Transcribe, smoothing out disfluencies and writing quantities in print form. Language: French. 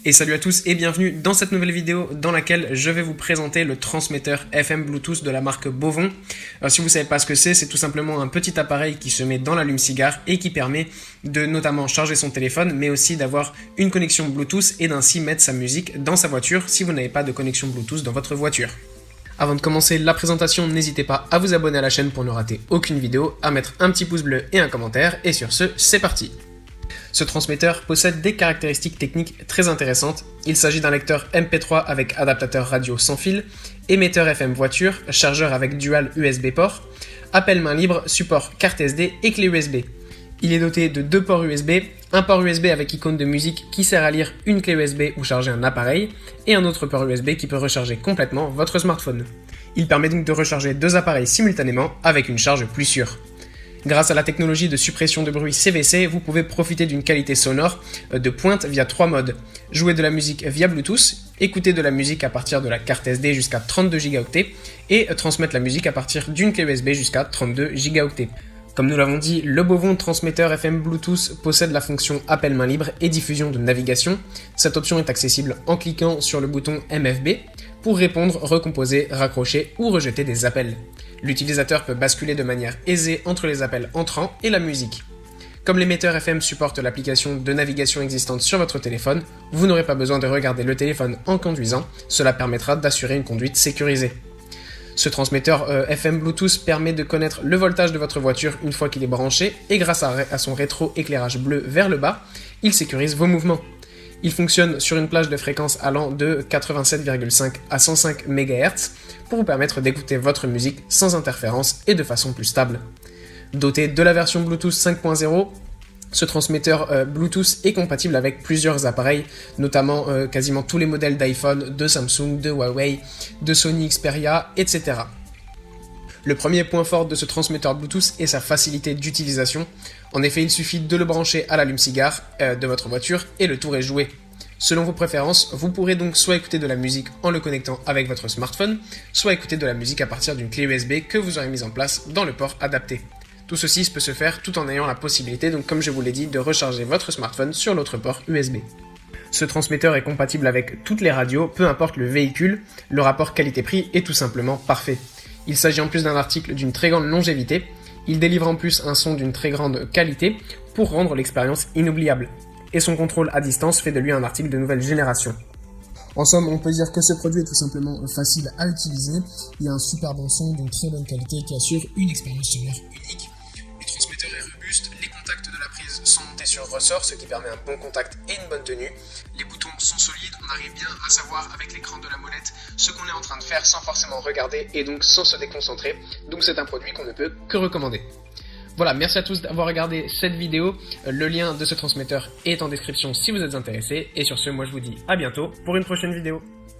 Et salut à tous et bienvenue dans cette nouvelle vidéo dans laquelle je vais vous présenter le transmetteur FM Bluetooth de la marque Bovon. Alors, si vous ne savez pas ce que c'est tout simplement un petit appareil qui se met dans l'allume-cigare et qui permet de notamment charger son téléphone, mais aussi d'avoir une connexion Bluetooth et d'ainsi mettre sa musique dans sa voiture si vous n'avez pas de connexion Bluetooth dans votre voiture. Avant de commencer la présentation, n'hésitez pas à vous abonner à la chaîne pour ne rater aucune vidéo, à mettre un petit pouce bleu et un commentaire, et sur ce, c'est parti. Ce transmetteur possède des caractéristiques techniques très intéressantes. Il s'agit d'un lecteur MP3 avec adaptateur radio sans fil, émetteur FM voiture, chargeur avec dual USB port, appel main libre, support carte SD et clé USB. Il est doté de deux ports USB, un port USB avec icône de musique qui sert à lire une clé USB ou charger un appareil, et un autre port USB qui peut recharger complètement votre smartphone. Il permet donc de recharger deux appareils simultanément avec une charge plus sûre. Grâce à la technologie de suppression de bruit CVC, vous pouvez profiter d'une qualité sonore de pointe via trois modes. Jouer de la musique via Bluetooth, écouter de la musique à partir de la carte SD jusqu'à 32 Go et transmettre la musique à partir d'une clé USB jusqu'à 32 Go. Comme nous l'avons dit, le Bovon transmetteur FM Bluetooth possède la fonction appel main libre et diffusion de navigation. Cette option est accessible en cliquant sur le bouton MFB pour répondre, recomposer, raccrocher ou rejeter des appels. L'utilisateur peut basculer de manière aisée entre les appels entrants et la musique. Comme l'émetteur FM supporte l'application de navigation existante sur votre téléphone, vous n'aurez pas besoin de regarder le téléphone en conduisant, cela permettra d'assurer une conduite sécurisée. Ce transmetteur FM Bluetooth permet de connaître le voltage de votre voiture une fois qu'il est branché et grâce à son rétro-éclairage bleu vers le bas, il sécurise vos mouvements. Il fonctionne sur une plage de fréquences allant de 87,5 à 105 MHz pour vous permettre d'écouter votre musique sans interférence et de façon plus stable. Doté de la version Bluetooth 5.0, ce transmetteur Bluetooth est compatible avec plusieurs appareils, notamment quasiment tous les modèles d'iPhone, de Samsung, de Huawei, de Sony Xperia, etc. Le premier point fort de ce transmetteur Bluetooth est sa facilité d'utilisation. En effet, il suffit de le brancher à l'allume-cigare de votre voiture et le tour est joué. Selon vos préférences, vous pourrez donc soit écouter de la musique en le connectant avec votre smartphone, soit écouter de la musique à partir d'une clé USB que vous aurez mise en place dans le port adapté. Tout ceci peut se faire tout en ayant la possibilité, donc comme je vous l'ai dit, de recharger votre smartphone sur l'autre port USB. Ce transmetteur est compatible avec toutes les radios, peu importe le véhicule, le rapport qualité-prix est tout simplement parfait. Il s'agit en plus d'un article d'une très grande longévité, il délivre en plus un son d'une très grande qualité pour rendre l'expérience inoubliable. Et son contrôle à distance fait de lui un article de nouvelle génération. En somme, on peut dire que ce produit est tout simplement facile à utiliser, il y a un super bon son d'une très bonne qualité qui assure une expérience sonore unique. Le transmetteur est robuste, les contacts de la prise sont montés sur ressort, ce qui permet un bon contact et une bonne tenue. Les boutons sont solides, on arrive bien à savoir avec l'écran de la molette ce qu'on est en train de faire sans forcément regarder et donc sans se déconcentrer. Donc c'est un produit qu'on ne peut que recommander. Voilà, merci à tous d'avoir regardé cette vidéo. Le lien de ce transmetteur est en description si vous êtes intéressés. Et sur ce, moi je vous dis à bientôt pour une prochaine vidéo.